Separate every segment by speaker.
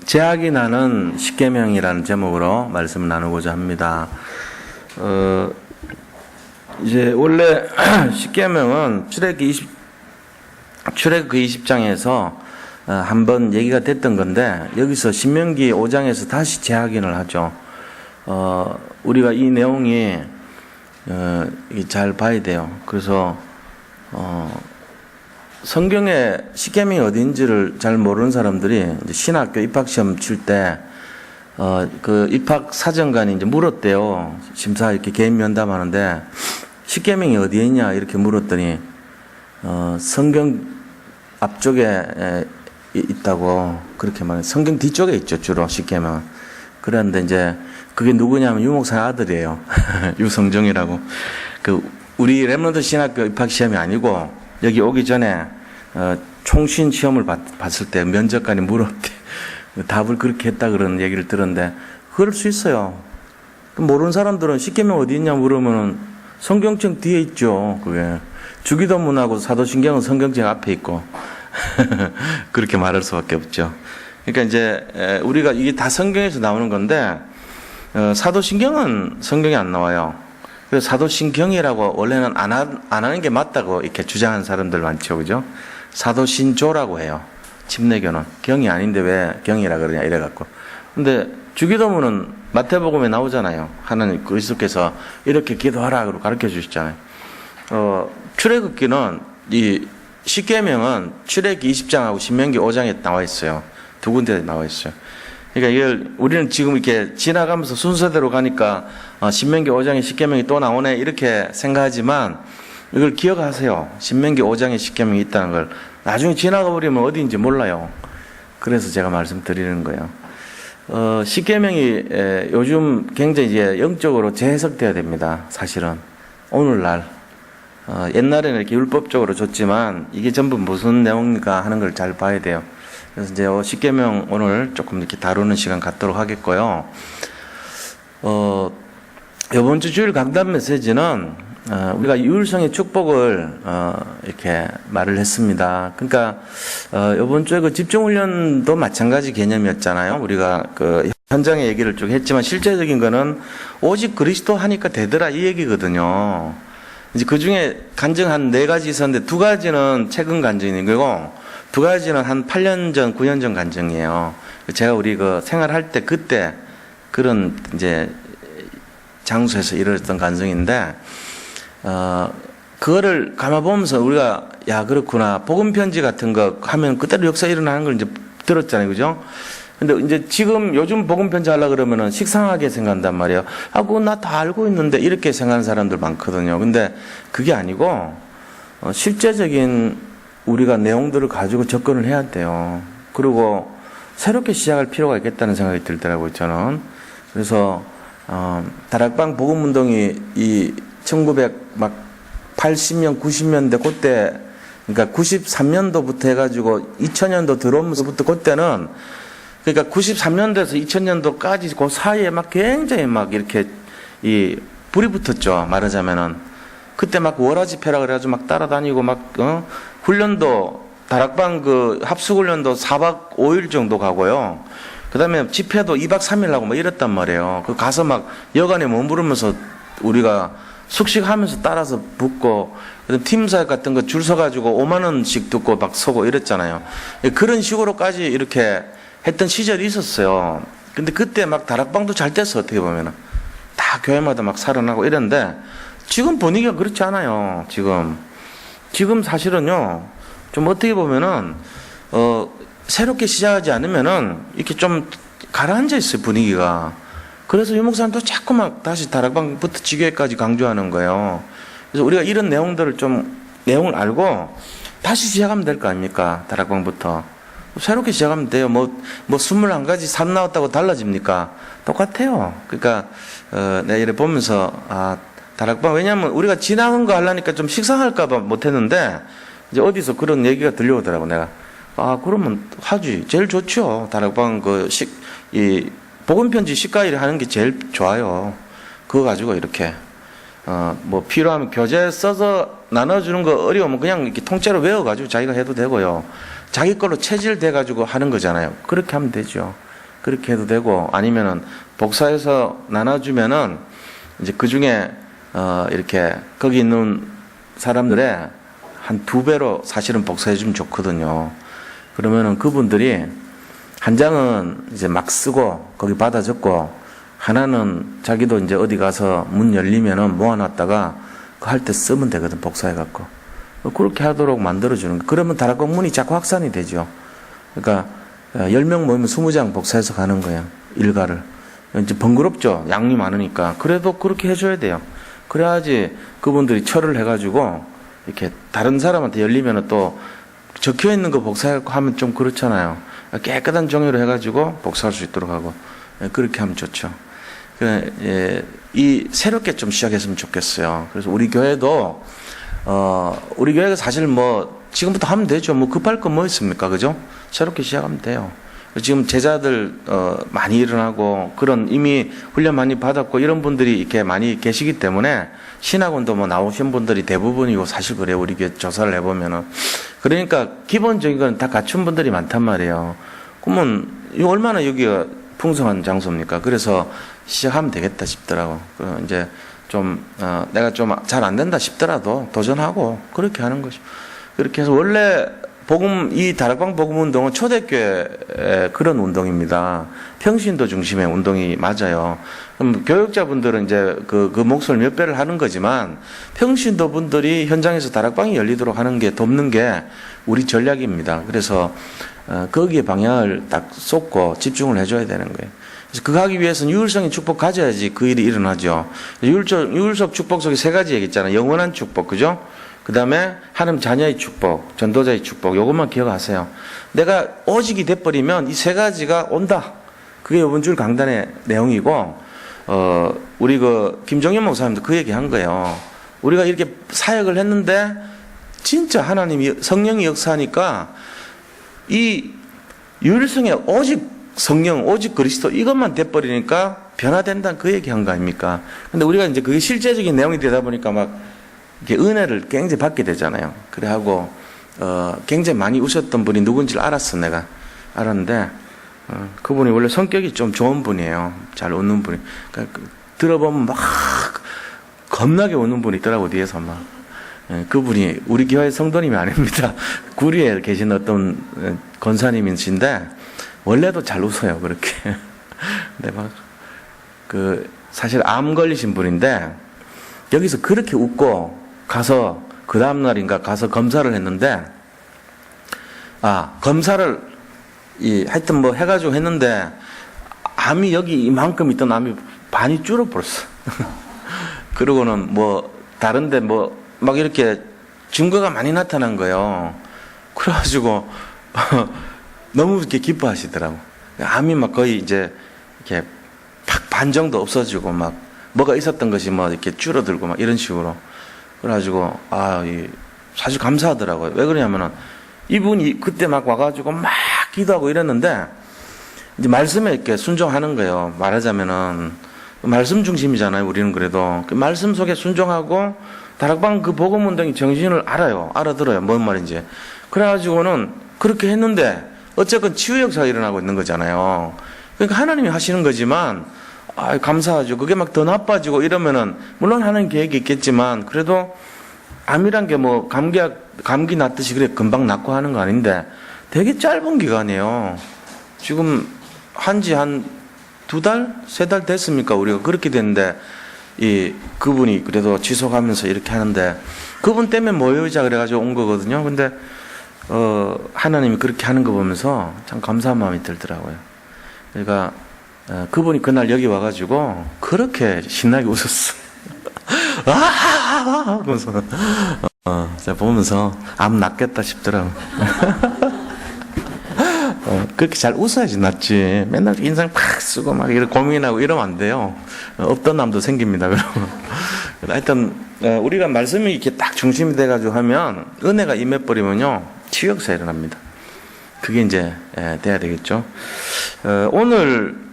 Speaker 1: 제약이 나는 십계명이라는 제목으로 말씀을 나누고자 합니다. 이제 원래 십계명은 출애굽기 20장에서 한번 얘기가 됐던 건데, 여기서 신명기 5장에서 다시 재확인을 하죠. 우리가 이 내용이 잘 봐야 돼요. 그래서 성경에 십계명이 어딘지를 잘 모르는 사람들이 이제 신학교 입학시험 칠 때 그 입학 사정관이 이제 물었대요. 심사 이렇게 개인 면담하는데 십계명이 어디에 있냐 이렇게 물었더니 성경 앞쪽에 있다고 그렇게 말해요. 성경 뒤쪽에 있죠, 주로 십계명은. 그런데 이제 그게 누구냐면 유목사의 아들이에요. 유성종이라고. 우리 렘넌트 신학교 입학시험이 아니고 여기 오기 전에 총신 시험을 봤을 때 면접관이 물었대. 답을 그렇게 했다 그런 얘기를 들었는데, 그럴 수 있어요. 모르는 사람들은 십계명 어디 있냐 물으면은 성경책 뒤에 있죠. 그게 주기도문하고 사도신경은 성경책 앞에 있고 그렇게 말할 수밖에 없죠. 그러니까 이제 우리가 이게 다 성경에서 나오는 건데, 사도신경은 성경에 안 나와요. 그래서 사도신경이라고 원래는 안 하는 게 맞다고 이렇게 주장하는 사람들 많죠, 그죠? 사도신조라고 해요. 침례교는 경이 아닌데 왜 경이라 그러냐 이래갖고. 근데 주기도문은 마태복음에 나오잖아요. 하나님 그리스도께서 이렇게 기도하라 그러고 가르쳐 주시잖아요. 출애굽기는 이 십계명은 출애굽기 20장하고 신명기 5장에 나와 있어요. 두 군데 나와 있어요. 그러니까 이걸 우리는 지금 이렇게 지나가면서 순서대로 가니까 신명기 5장에 십계명이 또 나오네 이렇게 생각하지만, 이걸 기억하세요. 신명기 5장에 십계명이 있다는 걸. 나중에 지나가 버리면 어디인지 몰라요. 그래서 제가 말씀드리는 거예요. 십계명이 요즘 굉장히 이제 영적으로 재해석돼야 됩니다. 사실은 오늘날 옛날에는 이렇게 율법적으로 줬지만 이게 전부 무슨 내용인가 하는 걸 잘 봐야 돼요. 그래서 이제 십계명 오늘 조금 이렇게 다루는 시간 갖도록 하겠고요. 이번 주 주일 강단 메시지는 우리가 유일성의 축복을 이렇게 말을 했습니다. 그러니까 이번 주에 그 집중훈련도 마찬가지 개념이었잖아요. 우리가 그 현장의 얘기를 쭉 했지만 실제적인 거는 오직 그리스도 하니까 되더라 이 얘기거든요. 이제 그 중에 간증 한 4가지 있었는데 2가지는 최근 간증이고 2가지는 한 8년 전, 9년 전 간증이에요. 제가 우리 그 생활할 때 그때 그런 이제 장소에서 이루어졌던 간증인데, 그거를 감아보면서 우리가, 야, 그렇구나. 복음편지 같은 거 하면 그대로 역사 일어나는 걸 이제 들었잖아요. 그죠? 근데 이제 지금 요즘 복음편지 하려고 그러면은 식상하게 생각한단 말이에요. 아, 그거 나 다 알고 있는데 이렇게 생각하는 사람들 많거든요. 근데 그게 아니고, 실제적인 우리가 내용들을 가지고 접근을 해야 돼요. 그리고 새롭게 시작할 필요가 있겠다는 생각이 들더라고요, 저는. 그래서, 다락방 복음운동이 이 1980년, 90년대 그때, 그러니까 93년도부터 해가지고 2000년도 들어오면서부터 그때는, 그러니까 93년도에서 2000년도까지 그 사이에 막 굉장히 막 이렇게 이 불이 붙었죠, 말하자면은. 그때 막 월화 집회라 그래가지고 막 따라다니고 막, 훈련도, 다락방 그 합숙훈련도 4박 5일 정도 가고요. 그 다음에 집회도 2박 3일 하고 뭐 이랬단 말이에요. 그 가서 막 여간에 머무르면서 우리가 숙식하면서 따라서 붙고, 그다음 팀사역 같은 거 줄 서가지고 5만원씩 듣고 막 서고 이랬잖아요. 그런 식으로까지 이렇게 했던 시절이 있었어요. 근데 그때 막 다락방도 잘 됐어, 어떻게 보면은. 다 교회마다 막 살아나고 이랬는데, 지금 분위기가 그렇지 않아요, 지금 사실은요, 좀 어떻게 보면은, 새롭게 시작하지 않으면은, 이렇게 좀 가라앉아 있어요, 분위기가. 그래서 유목사님도 자꾸 막 다시 다락방부터 지교회까지 강조하는 거예요. 그래서 우리가 이런 내용들을 내용을 알고, 다시 시작하면 될 거 아닙니까, 다락방부터. 새롭게 시작하면 돼요. 뭐 21가지 산 나왔다고 달라집니까? 똑같아요. 그러니까, 내가 이래 보면서, 다락방, 왜냐면 우리가 지나간 거 하려니까 좀 식상할까봐 못했는데, 이제 어디서 그런 얘기가 들려오더라고, 내가. 그러면 하지. 제일 좋죠. 다락방 복음편지 시가일에 하는 게 제일 좋아요. 그거 가지고 이렇게, 뭐 필요하면 교재 써서 나눠주는 거 어려우면 그냥 이렇게 통째로 외워가지고 자기가 해도 되고요. 자기 걸로 체질돼 가지고 하는 거잖아요. 그렇게 하면 되죠. 그렇게 해도 되고, 아니면은 복사해서 나눠주면은 이제 그 중에 이렇게 거기 있는 사람들의 한 2배로 사실은 복사해주면 좋거든요. 그러면은 그분들이 한 장은 이제 막 쓰고 거기 받아 적고, 하나는 자기도 이제 어디 가서 문 열리면은 모아놨다가 그 할 때 쓰면 되거든, 복사해갖고. 그렇게 하도록 만들어주는 거. 그러면 다락방 문이 자꾸 확산이 되죠. 그러니까 10명 모이면 20장 복사해서 가는 거예요, 일가를. 이제 번거롭죠, 양이 많으니까. 그래도 그렇게 해줘야 돼요. 그래야지 그분들이 철을 해가지고 이렇게 다른 사람한테 열리면은 또 적혀 있는 거 복사하고 하면 좀 그렇잖아요. 깨끗한 종이로 해가지고 복사할 수 있도록 하고, 그렇게 하면 좋죠. 이 새롭게 좀 시작했으면 좋겠어요. 그래서 우리 교회도 우리 교회가 사실 뭐 지금부터 하면 되죠. 뭐 급할 건 뭐 있습니까, 그죠? 새롭게 시작하면 돼요. 지금 제자들 많이 일어나고 그런 이미 훈련 많이 받았고 이런 분들이 이렇게 많이 계시기 때문에 신학원도 뭐 나오신 분들이 대부분이고, 사실 그래요. 우리 교회 조사를 해보면은. 그러니까 기본적인 건 다 갖춘 분들이 많단 말이에요. 그러면 이 얼마나 여기가 풍성한 장소입니까? 그래서 시작하면 되겠다 싶더라고. 이제 좀 내가 좀 잘 안 된다 싶더라도 도전하고 그렇게 하는 거죠. 그렇게 해서 원래 이 다락방 복음 운동은 초대교회 그런 운동입니다. 평신도 중심의 운동이 맞아요. 그럼 교육자분들은 이제 그 몫을 몇 배를 하는 거지만, 평신도 분들이 현장에서 다락방이 열리도록 하는 게, 돕는 게 우리 전략입니다. 그래서 거기에 방향을 딱 쏟고 집중을 해줘야 되는 거예요. 그래서 그거 하기 위해서는 유일성의 축복 가져야지 그 일이 일어나죠. 유일성 축복 속에 3가지 얘기했잖아요. 영원한 축복, 그죠? 그 다음에 하나님 자녀의 축복, 전도자의 축복, 요것만 기억하세요. 내가 오직이 돼버리면 이 3가지가 온다. 그게 이번 주 강단의 내용이고, 우리 김종현 목사님도 그 얘기 한 거예요. 우리가 이렇게 사역을 했는데, 진짜 하나님이, 성령이 역사하니까, 이 유일성의 오직 성령, 오직 그리스도, 이것만 돼버리니까 변화된다는 그 얘기 한 거 아닙니까? 근데 우리가 이제 그게 실제적인 내용이 되다 보니까 막, 이렇게 은혜를 굉장히 받게 되잖아요. 그래 하고 굉장히 많이 우셨던 분이 누군지를 알았어. 내가 알았는데 그분이 원래 성격이 좀 좋은 분이에요. 잘 웃는 분이. 그러니까 들어보면 막 겁나게 웃는 분이 있더라고, 뒤에서 막. 그분이 우리 교회 성도님이 아닙니다. 구리에 계신 어떤 권사님이신데 원래도 잘 웃어요, 그렇게. 근데 막 사실 암 걸리신 분인데 여기서 그렇게 웃고 가서 그 다음날인가 가서 검사를 했는데, 검사를 하여튼 뭐 해가지고 했는데 암이 여기 이만큼 있던 암이 반이 줄어버렸어. 그러고는 뭐 다른데 뭐 막 이렇게 증거가 많이 나타난 거예요. 그래가지고 너무 이렇게 기뻐하시더라고. 암이 막 거의 이제 이렇게 반 정도 없어지고 막 뭐가 있었던 것이 뭐 이렇게 줄어들고 막 이런 식으로. 그래가지고 사실 감사하더라고요. 왜 그러냐면은 이분이 그때 막 와가지고 막 기도하고 이랬는데 이제 말씀에 이렇게 순종하는 거예요. 말하자면은 말씀 중심이잖아요. 우리는 그래도 그 말씀 속에 순종하고 다락방 그 복음 운동이 정신을 알아들어요. 뭔 말인지. 그래가지고는 그렇게 했는데 어쨌건 치유 역사가 일어나고 있는 거잖아요. 그러니까 하나님이 하시는 거지만. 감사하죠. 그게 막 더 나빠지고 이러면은, 물론 하는 계획이 있겠지만, 그래도 암이란 게 뭐, 감기 낫듯이 그래, 금방 낫고 하는 거 아닌데, 되게 짧은 기간이에요. 지금, 한지 한 2달? 3달 됐습니까? 우리가 그렇게 됐는데, 그분이 그래도 지속하면서 이렇게 하는데, 그분 때문에 모여자 그래가지고 온 거거든요. 근데, 하나님이 그렇게 하는 거 보면서 참 감사한 마음이 들더라고요. 그러니까, 그분이 그날 여기 와가지고 그렇게 신나게 웃었어. 하면서 제가 보면서 암 낫겠다 싶더라고. 그렇게 잘 웃어야지 낫지. 맨날 인상 팍 쓰고 막 이렇게 고민하고 이러면 안 돼요. 없던 암도 생깁니다. 그러면 하여튼 우리가 말씀이 이렇게 딱 중심이 돼가지고 하면 은혜가 임해버리면요 치유역사 일어납니다. 그게 이제 돼야 되겠죠. 오늘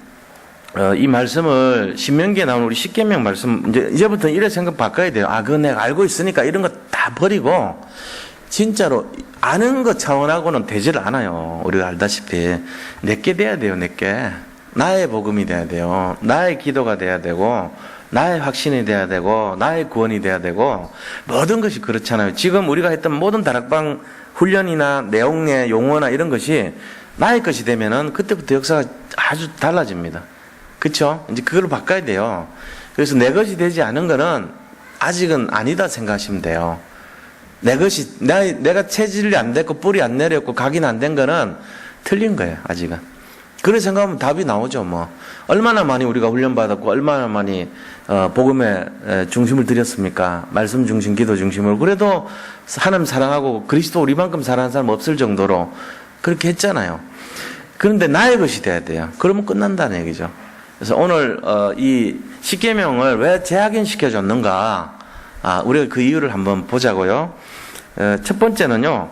Speaker 1: 이 말씀을 신명기에 나온 우리 십계명 말씀 이제부터 이래 생각 바꿔야 돼요. 그거 내가 알고 있으니까 이런 거 다 버리고 진짜로 아는 것 차원하고는 되질 않아요. 우리가 알다시피 내게 돼야 돼요. 내게 나의 복음이 돼야 돼요. 나의 기도가 돼야 되고 나의 확신이 돼야 되고 나의 구원이 돼야 되고 모든 것이 그렇잖아요. 지금 우리가 했던 모든 다락방 훈련이나 내용의 용어나 이런 것이 나의 것이 되면은 그때부터 역사가 아주 달라집니다. 그렇죠? 이제 그걸 바꿔야 돼요. 그래서 내 것이 되지 않은 거는 아직은 아니다 생각하시면 돼요. 내 것이 내가 체질이 안 됐고 뿌리 안 내렸고 각인 안 된 거는 틀린 거예요. 아직은. 그런 생각하면 답이 나오죠. 뭐 얼마나 많이 우리가 훈련받았고 얼마나 많이 복음에 중심을 들였습니까? 말씀 중심, 기도 중심으로. 그래도 하나님 사랑하고 그리스도 우리만큼 사랑하는 사람 없을 정도로 그렇게 했잖아요. 그런데 나의 것이 돼야 돼요. 그러면 끝난다는 얘기죠. 그래서 오늘 이 십계명을 왜 재확인시켜줬는가? 우리가 그 이유를 한번 보자고요. 첫 번째는요,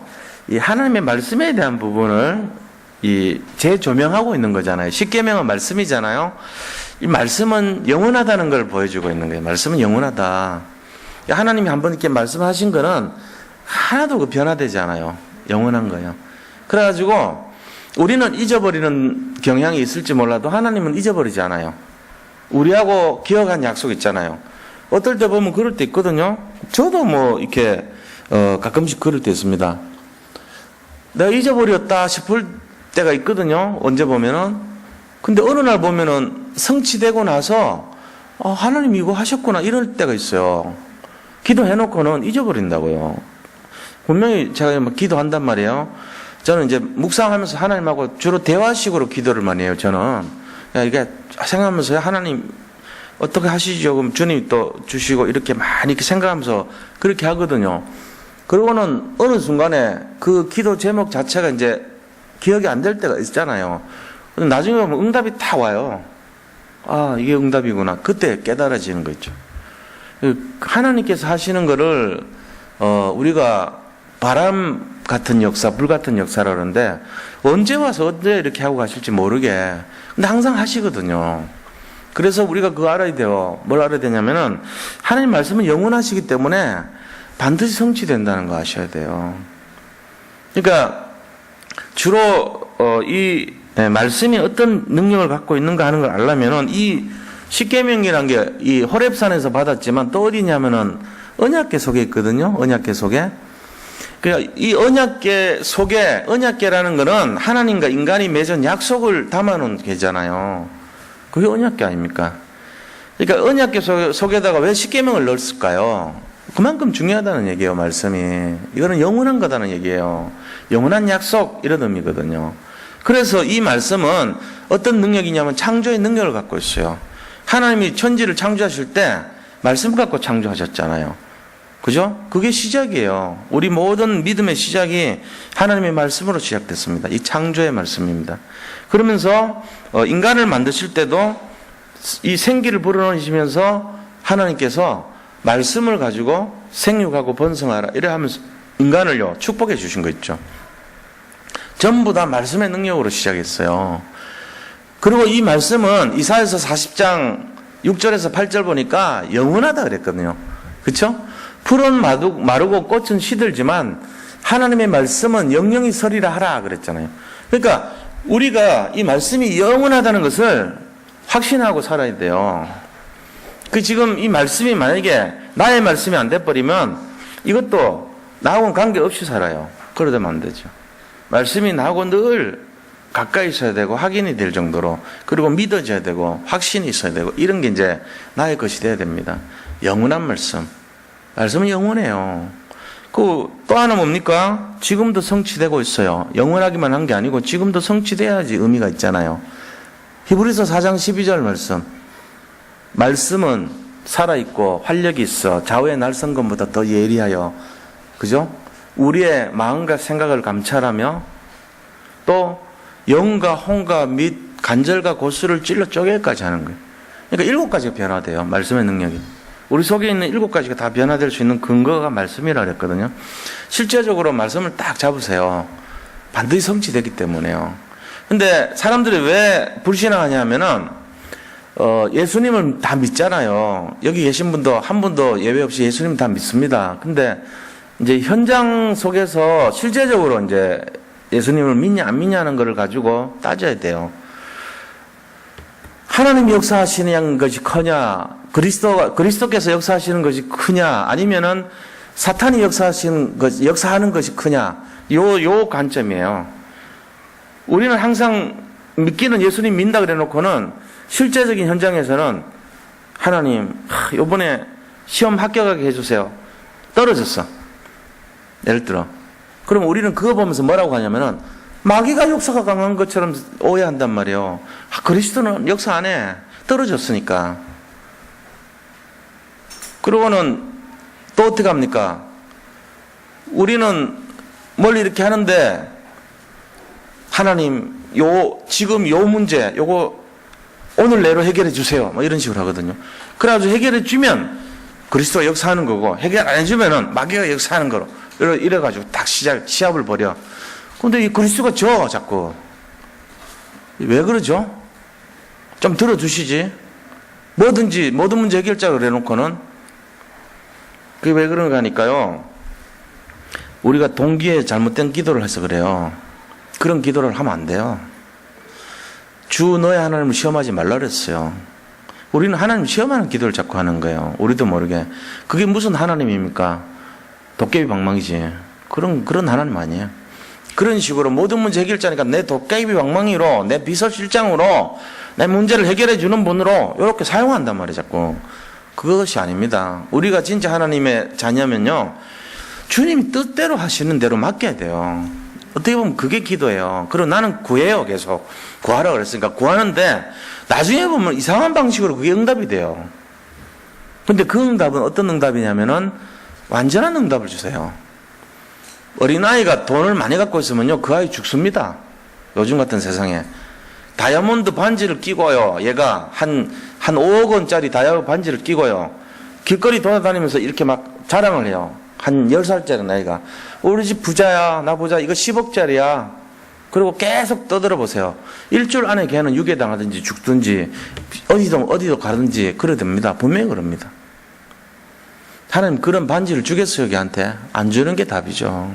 Speaker 1: 이 하나님의 말씀에 대한 부분을 재조명하고 있는 거잖아요. 십계명은 말씀이잖아요. 이 말씀은 영원하다는 걸 보여주고 있는 거예요. 말씀은 영원하다. 하나님이 한번 이렇게 말씀하신 거는 하나도 변화되지 않아요. 영원한 거예요. 그래가지고 우리는 잊어버리는 경향이 있을지 몰라도 하나님은 잊어버리지 않아요. 우리하고 기억한 약속 있잖아요. 어떨 때 보면 그럴 때 있거든요. 저도 뭐 이렇게 가끔씩 그럴 때 있습니다. 내가 잊어버렸다 싶을 때가 있거든요. 언제 보면은. 근데 어느 날 보면은 성취되고 나서 하나님 이거 하셨구나 이럴 때가 있어요. 기도해놓고는 잊어버린다고요. 분명히 제가 막 기도한단 말이에요. 저는 이제 묵상하면서 하나님하고 주로 대화식으로 기도를 많이 해요. 저는 이게 생각하면서 하나님 어떻게 하시죠? 그럼 주님 또 주시고 이렇게 많이 이렇게 생각하면서 그렇게 하거든요. 그러고는 어느 순간에 그 기도 제목 자체가 이제 기억이 안 될 때가 있잖아요. 나중에 보면 응답이 다 와요. 이게 응답이구나. 그때 깨달아지는 거 있죠. 하나님께서 하시는 거를 우리가 바람 같은 역사, 불 같은 역사라 그러는데 언제 와서 언제 이렇게 하고 가실지 모르게. 근데 항상 하시거든요. 그래서 우리가 그거 알아야 돼요. 뭘 알아야 되냐면은 하나님 말씀은 영원하시기 때문에 반드시 성취된다는 거 아셔야 돼요. 그러니까 주로 이 말씀이 어떤 능력을 갖고 있는가 하는 걸 알려면은 이 십계명이라는 게 이 호렙산에서 받았지만 또 어디냐면은 언약궤 속에 있거든요. 언약궤 속에. 그러니까 이 언약궤 속에, 언약궤라는 거는 하나님과 인간이 맺은 약속을 담아놓은 궤잖아요. 그게 언약궤 아닙니까? 그러니까 언약궤 속에다가 왜 십계명을 넣었을까요? 그만큼 중요하다는 얘기예요, 말씀이. 이거는 영원한 거다는 얘기예요. 영원한 약속, 이런 의미거든요. 그래서 이 말씀은 어떤 능력이냐면 창조의 능력을 갖고 있어요. 하나님이 천지를 창조하실 때 말씀 갖고 창조하셨잖아요. 그죠? 그게 시작이에요. 우리 모든 믿음의 시작이 하나님의 말씀으로 시작됐습니다. 이 창조의 말씀입니다. 그러면서 인간을 만드실 때도 이 생기를 불어넣으시면서 하나님께서 말씀을 가지고 생육하고 번성하라 이래 하면서 인간을요 축복해 주신 거 있죠. 전부 다 말씀의 능력으로 시작했어요. 그리고 이 말씀은 이사야서 40장 6절에서 8절 보니까 영원하다 그랬거든요. 그렇죠? 풀은 마르고 꽃은 시들지만 하나님의 말씀은 영영이 서리라 하라 그랬잖아요. 그러니까 우리가 이 말씀이 영원하다는 것을 확신하고 살아야 돼요. 지금 이 말씀이 만약에 나의 말씀이 안 돼버리면 이것도 나하고는 관계없이 살아요. 그러다면 안 되죠. 말씀이 나하고 늘 가까이 있어야 되고 확인이 될 정도로, 그리고 믿어져야 되고 확신이 있어야 되고, 이런 게 이제 나의 것이 돼야 됩니다. 영원한 말씀. 말씀은 영원해요. 또 하나 뭡니까? 지금도 성취되고 있어요. 영원하기만 한 게 아니고 지금도 성취돼야지 의미가 있잖아요. 히브리서 4장 12절 말씀. 말씀은 살아있고 활력이 있어 좌우의 날선 것보다 더 예리하여, 그죠? 우리의 마음과 생각을 감찰하며 또 영과 혼과 및 간절과 고수를 찔러 쪼개까지 하는 거예요. 그러니까 7가지가 변화돼요. 말씀의 능력이. 우리 속에 있는 7가지가 다 변화될 수 있는 근거가 말씀이라 그랬거든요. 실제적으로 말씀을 딱 잡으세요. 반드시 성취되기 때문에요. 근데 사람들이 왜 불신앙하냐면은 예수님을 다 믿잖아요. 여기 계신 분도 한 분도 예외 없이 예수님 다 믿습니다. 근데 이제 현장 속에서 실제적으로 이제 예수님을 믿냐 안 믿냐는 것을 가지고 따져야 돼요. 하나님이 역사하시는 것이 크냐, 그리스도께서 역사하시는 것이 크냐, 아니면은 사탄이 역사하는 것이 크냐, 요 관점이에요. 우리는 항상 믿기는 예수님 믿는다 그래 놓고는 실제적인 현장에서는 하나님, 요번에 시험 합격하게 해주세요. 떨어졌어. 예를 들어. 그럼 우리는 그거 보면서 뭐라고 하냐면은 마귀가 역사가 강한 것처럼 오해한단 말이에요. 그리스도는 역사 안 해. 떨어졌으니까. 그러고는 또 어떻게 합니까? 우리는 뭘 이렇게 하는데 하나님 지금 요 문제 요거 오늘 내로 해결해 주세요. 뭐 이런 식으로 하거든요. 그래가지고 해결해 주면 그리스도가 역사하는 거고 해결 안 해주면은 마귀가 역사하는 거로 이래가지고 딱 시합을 벌여. 근데 이 그리스도가 자꾸. 왜 그러죠? 좀 들어주시지. 모든 문제 해결자를 해놓고는. 그게 왜 그런가 하니까요. 우리가 동기에 잘못된 기도를 해서 그래요. 그런 기도를 하면 안 돼요. 주 너의 하나님을 시험하지 말라 그랬어요. 우리는 하나님 시험하는 기도를 자꾸 하는 거예요. 우리도 모르게. 그게 무슨 하나님입니까? 도깨비 방망이지. 그런 하나님 아니에요. 그런 식으로 모든 문제 해결자니까 내 도깨비 방망이로, 내 비서실장으로, 내 문제를 해결해 주는 분으로 이렇게 사용한단 말이에요, 자꾸. 그것이 아닙니다. 우리가 진짜 하나님의 자녀면요, 주님이 뜻대로 하시는 대로 맡겨야 돼요. 어떻게 보면 그게 기도예요. 그리고 나는 구해요, 계속. 구하라 그랬으니까 구하는데, 나중에 보면 이상한 방식으로 그게 응답이 돼요. 근데 그 응답은 어떤 응답이냐면은, 완전한 응답을 주세요. 어린아이가 돈을 많이 갖고 있으면요, 그 아이 죽습니다. 요즘 같은 세상에. 다이아몬드 반지를 끼고요, 얘가 한 5억 원짜리 다이아몬드 반지를 끼고요, 길거리 돌아다니면서 이렇게 막 자랑을 해요. 한 10살짜리 나이가. 우리 집 부자야, 나 부자, 이거 10억짜리야. 그리고 계속 떠들어 보세요. 일주일 안에 걔는 유괴당하든지 죽든지, 어디도 가든지, 그래 됩니다. 분명히 그럽니다. 하나님 그런 반지를 주겠어요, 걔한테? 안 주는 게 답이죠.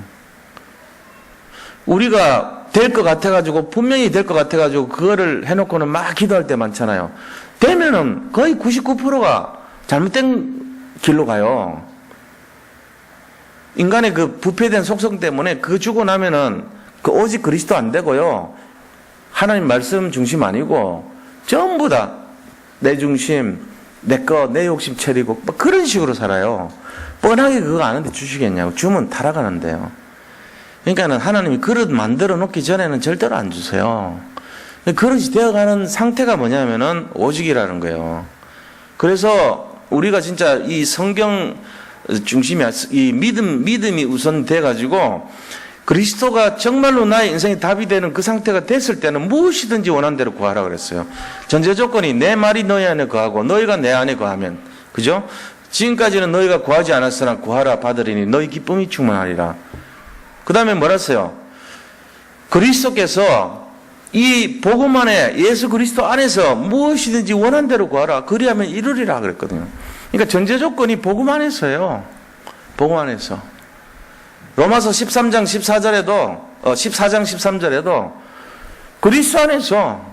Speaker 1: 우리가 될 것 같아가지고, 분명히 될 것 같아가지고, 그거를 해놓고는 막 기도할 때 많잖아요. 되면은 거의 99%가 잘못된 길로 가요. 인간의 그 부패된 속성 때문에 그거 주고 나면은 그 오직 그리스도 안 되고요. 하나님 말씀 중심 아니고, 전부 다 내 중심, 내 욕심 차리고, 막 그런 식으로 살아요. 뻔하게 그거 아는데 주시겠냐고. 주면 타락하는데요. 그러니까는 하나님이 그릇 만들어 놓기 전에는 절대로 안 주세요. 그릇이 되어가는 상태가 뭐냐면은 오직이라는 거예요. 그래서 우리가 진짜 이 성경 중심이, 이 믿음이 우선 돼가지고 그리스도가 정말로 나의 인생의 답이 되는 그 상태가 됐을 때는 무엇이든지 원하는 대로 구하라 그랬어요. 전제 조건이 내 말이 너희 안에 거하고 너희가 내 안에 거하면. 그죠? 지금까지는 너희가 구하지 않았으나 구하라 받으리니 너희 기쁨이 충만하리라. 그 다음에 뭐라 했어요? 그리스도께서 이 복음 안에, 예수 그리스도 안에서 무엇이든지 원한 대로 구하라. 그리하면 이루리라 그랬거든요. 그러니까 전제 조건이 복음 안에서예요. 복음 안에서. 로마서 13장 14절에도 14장 13절에도 그리스도 안에서,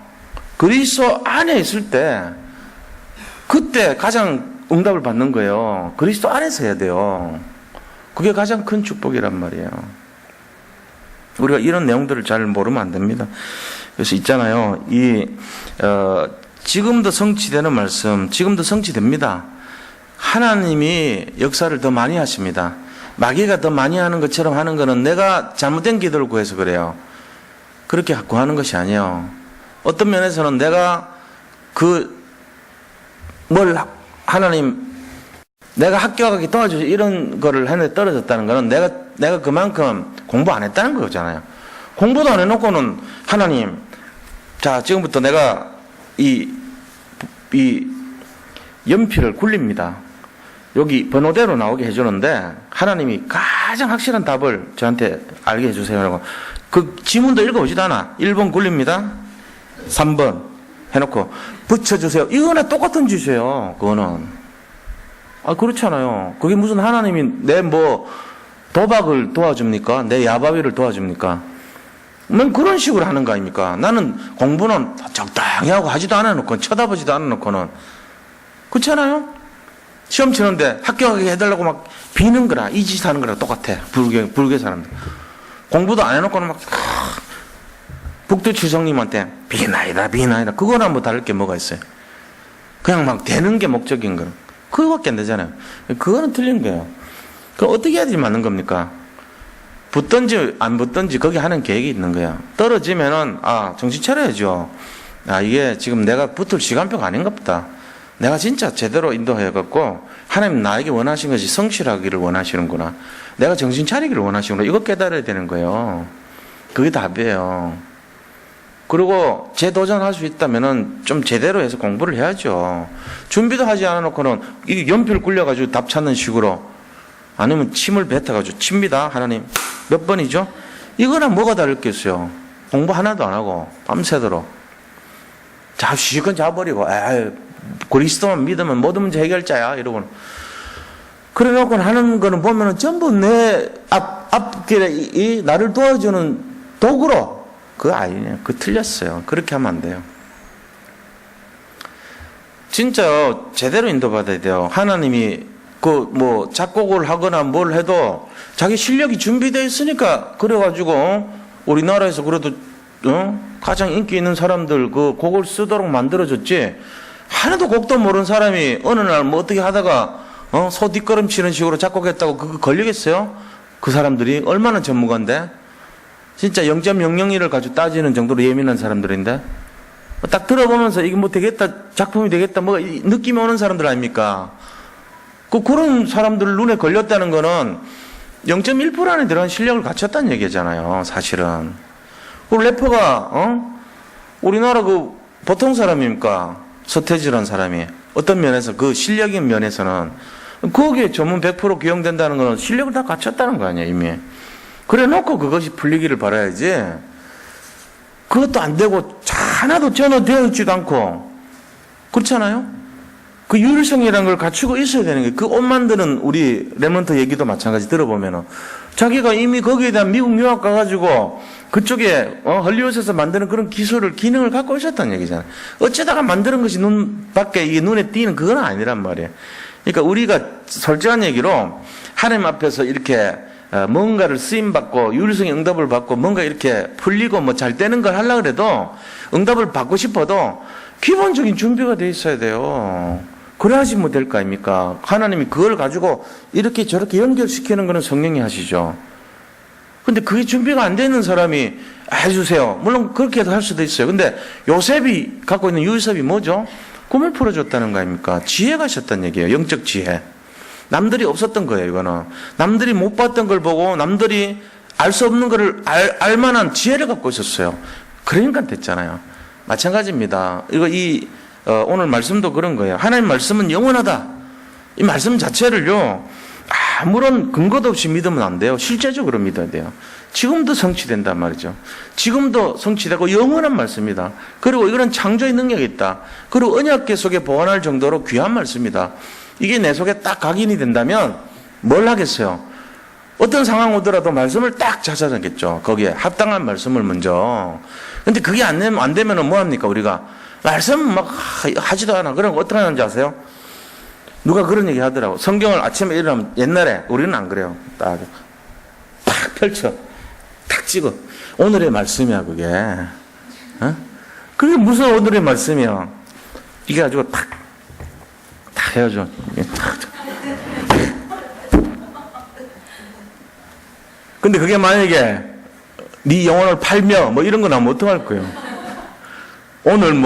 Speaker 1: 그리스도 안에 있을 때 그때 가장 응답을 받는 거예요. 그리스도 안에서 해야 돼요. 그게 가장 큰 축복이란 말이에요. 우리가 이런 내용들을 잘 모르면 안 됩니다. 그래서 있잖아요. 지금도 성취되는 말씀, 지금도 성취됩니다. 하나님이 역사를 더 많이 하십니다. 마귀가 더 많이 하는 것처럼 하는 거는 내가 잘못된 기도를 구해서 그래요. 그렇게 구하는 것이 아니에요. 어떤 면에서는 내가 하나님, 내가 합격하게 도와주셔 이런 거를 했는데 떨어졌다는 거는 내가 그만큼 공부 안 했다는 거잖아요. 공부도 안 해놓고는 하나님, 자, 지금부터 내가 이 연필을 굴립니다. 여기 번호대로 나오게 해주는데 하나님이 가장 확실한 답을 저한테 알게 해주세요. 그 지문도 읽어보지도 않아. 1번 굴립니다. 3번 해놓고 붙여주세요. 이거나 똑같은 짓이에요. 그거는. 그렇잖아요. 그게 무슨 하나님이 내 도박을 도와줍니까? 내 야바위를 도와줍니까? 뭐 그런 식으로 하는 거 아닙니까? 나는 공부는 적당히 하고 하지도 않아놓고 쳐다보지도 않아놓고는 그렇잖아요? 시험 치는데 합격하게 해달라고 막 비는 거라 이 짓 하는 거랑 똑같아. 불교 사람들 공부도 안 해놓고는 막 북두 추성님한테 비나이다 그거랑 뭐 다를 게 뭐가 있어요? 그냥 막 되는 게 목적인 거는 그거밖에 안 되잖아요. 그거는 틀린 거예요. 그럼 어떻게 해야지 맞는 겁니까? 붙든지 안 붙든지 거기 하는 계획이 있는 거야. 떨어지면은 정신 차려야죠. 이게 지금 내가 붙을 시간표가 아닌가 보다. 내가 진짜 제대로 인도해갖고 하나님 나에게 원하신 것이 성실하기를 원하시는구나. 내가 정신 차리기를 원하시는구나. 이거 깨달아야 되는 거예요. 그게 답이에요. 그리고 재도전할 수 있다면은 좀 제대로 해서 공부를 해야죠. 준비도 하지 않아놓고는 이 연필 굴려가지고 답 찾는 식으로 아니면 침을 뱉어가지고 칩니다. 하나님 몇 번이죠? 이거랑 뭐가 다르겠어요? 공부 하나도 안 하고 밤새도록 시간 자버리고 그리스도만 믿으면 모든 문제 해결자야 이러고는 그래 놓고 하는 거는 보면은 전부 내 앞길에 나를 도와주는 도구로 그거 아니에요. 그거 틀렸어요. 그렇게 하면 안 돼요. 진짜 제대로 인도받아야 돼요. 하나님이 작곡을 하거나 뭘 해도 자기 실력이 준비되어 있으니까 그래가지고 우리나라에서 그래도 가장 인기 있는 사람들 그 곡을 쓰도록 만들어줬지 하나도 곡도 모르는 사람이 어느 날 뭐 어떻게 하다가 소 뒷걸음 치는 식으로 작곡했다고 그거 걸리겠어요? 그 사람들이 얼마나 전문가인데 진짜 0.001을 가지고 따지는 정도로 예민한 사람들인데 딱 들어보면서 이게 뭐 되겠다 작품이 되겠다 뭐 느낌이 오는 사람들 아닙니까? 그런 사람들 눈에 걸렸다는 거는 0.1% 안에 들어간 실력을 갖췄다는 얘기잖아요, 사실은. 그 래퍼가, 우리나라 보통 사람입니까? 서태지라는 사람이. 어떤 면에서, 그 실력인 면에서는, 거기에 전문 100% 기용된다는 거는 실력을 다 갖췄다는 거 아니에요, 이미. 그래 놓고 그것이 풀리기를 바라야지. 그것도 안 되고, 하나도 전혀 되어 있지도 않고, 그렇잖아요? 그 유일성이라는 걸 갖추고 있어야 되는 거예요. 그 옷 만드는 우리 랩런트 얘기도 마찬가지 들어보면은 자기가 이미 거기에 대한 미국 유학 가가지고 그쪽에 헐리우드에서 만드는 그런 기능을 갖고 있었다는 얘기잖아요. 어쩌다가 만드는 것이 이게 눈에 띄는 그건 아니란 말이에요. 그러니까 우리가 솔직한 얘기로 하나님 앞에서 이렇게 뭔가를 쓰임받고 유일성의 응답을 받고 뭔가 이렇게 풀리고 뭐 잘 되는 걸 하려고 해도 응답을 받고 싶어도 기본적인 준비가 돼 있어야 돼요. 그래야지 뭐 될 거 아닙니까? 하나님이 그걸 가지고 이렇게 저렇게 연결시키는 거는 성령이 하시죠. 근데 그게 준비가 안 되는 사람이 해주세요. 물론 그렇게 할 수도 있어요. 근데 요셉이 갖고 있는 유섭이 뭐죠? 꿈을 풀어줬다는 거 아닙니까? 지혜가 있었다는 얘기예요. 영적 지혜. 남들이 없었던 거예요, 이거는. 남들이 못 봤던 걸 보고 남들이 알 수 없는 거를 알 만한 지혜를 갖고 있었어요. 그러니까 됐잖아요. 마찬가지입니다. 오늘 말씀도 그런 거예요. 하나님 말씀은 영원하다. 이 말씀 자체를요, 아무런 근거도 없이 믿으면 안 돼요. 실제적으로 믿어야 돼요. 지금도 성취된단 말이죠. 지금도 성취되고 영원한 말씀이다. 그리고 이거는 창조의 능력이 있다. 그리고 언약궤 속에 보관할 정도로 귀한 말씀이다. 이게 내 속에 딱 각인이 된다면 뭘 하겠어요? 어떤 상황 오더라도 말씀을 딱 찾아내겠죠. 거기에 합당한 말씀을 먼저. 근데 그게 안 되면은 뭐 합니까, 우리가? 말씀 막 하지도 않아. 그럼 어떻게 하는지 아세요? 누가 그런 얘기 하더라고. 성경을 아침에 일어나면 옛날에 우리는 안 그래요. 딱 펼쳐. 탁 찍어. 오늘의 말씀이야, 그게. 그게 무슨 오늘의 말씀이야? 이게 가지고 탁 해야죠. 근데 그게 만약에 네 영혼을 팔며 뭐 이런 거 나면 어떡할 거예요? 오늘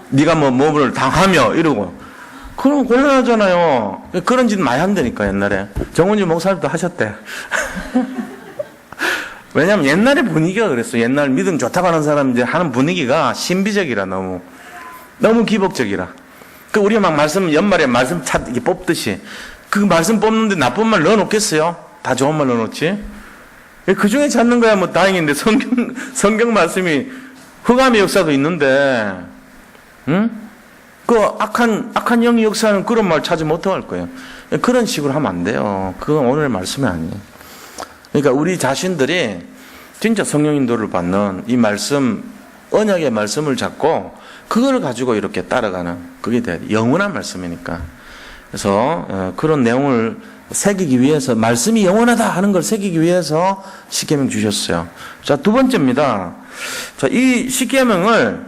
Speaker 1: 네가 뭐를 당하며 이러고 그럼 곤란하잖아요. 그런 짓 많이 한다니까 옛날에 정은지 목사님도 하셨대. 왜냐면 옛날에 분위기가 그랬어. 옛날 믿음 좋다고 하는 사람들 하는 분위기가 신비적이라 너무 기복적이라. 그 우리가 막 연말에 말씀 이렇게 뽑듯이 그 말씀 뽑는데 나쁜 말 넣어놓겠어요? 다 좋은 말 넣어놓지. 그 중에 찾는 거야 뭐 다행인데 성경 말씀이 흑암의 역사도 있는데, 그 악한 영이 역사하는 그런 말 찾으면 어떡할 거예요? 그런 식으로 하면 안 돼요. 그건 오늘의 말씀이 아니에요. 그러니까 우리 자신들이 진짜 성령 인도를 받는 이 말씀, 언약의 말씀을 잡고 그걸 가지고 이렇게 따라가는, 그게 돼야 돼. 영원한 말씀이니까. 그래서 그런 내용을 새기기 위해서, 말씀이 영원하다 하는 걸 새기기 위해서 십계명 주셨어요. 자, 두 번째입니다. 자, 이 십계명을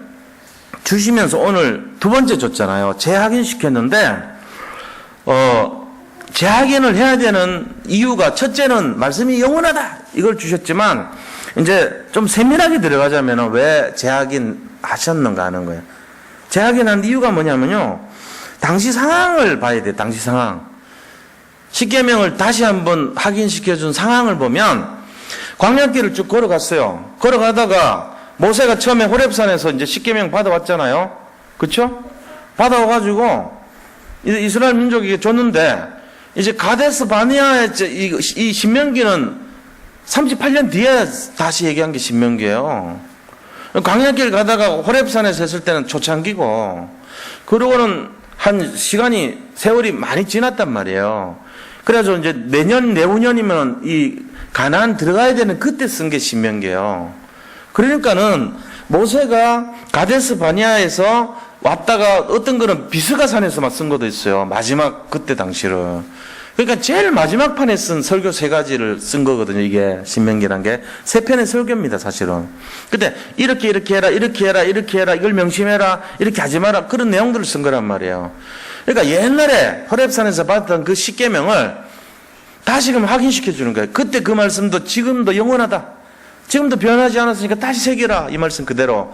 Speaker 1: 주시면서 오늘 두 번째 줬잖아요. 재확인 시켰는데 재확인을 해야 되는 이유가, 첫째는 말씀이 영원하다 이걸 주셨지만, 이제 좀 세밀하게 들어가자면 왜 재확인 하셨는가 하는 거예요. 재확인한 이유가 뭐냐면요, 당시 상황을 봐야 돼요. 당시 상황. 십계명을 다시 한번 확인시켜준 상황을 보면, 광야길을 쭉 걸어갔어요. 걸어가다가 모세가 처음에 호렙산에서 이제 십계명 받아왔잖아요. 그쵸? 받아와가지고 이스라엘 민족에게 줬는데, 이제 가데스 바네아의 이 신명기는 38년 뒤에 다시 얘기한 게 신명기예요. 광야길 가다가 호렙산에서 했을 때는 초창기고, 그러고는 한 시간이, 세월이 많이 지났단 말이에요. 그래서 이제 내년, 내후년이면 이 가나안 들어가야 되는 그때 쓴 게 신명기예요. 그러니까는 모세가 가데스 바네아에서 왔다가 어떤 거는 비스가산에서만 쓴 것도 있어요. 마지막 그때 당시를. 그러니까 제일 마지막 판에 쓴 설교 세 가지를 쓴 거거든요. 이게 신명기란 게 세 편의 설교입니다, 사실은. 근데 이렇게 해라, 이렇게 해라, 이렇게 해라, 이걸 명심해라, 이렇게 하지 마라, 그런 내용들을 쓴 거란 말이에요. 그러니까 옛날에 호렙산에서 받았던 그 십계명을 다시금 확인시켜 주는 거예요. 그때 그 말씀도 지금도 영원하다, 지금도 변하지 않았으니까 다시 새겨라, 이 말씀 그대로.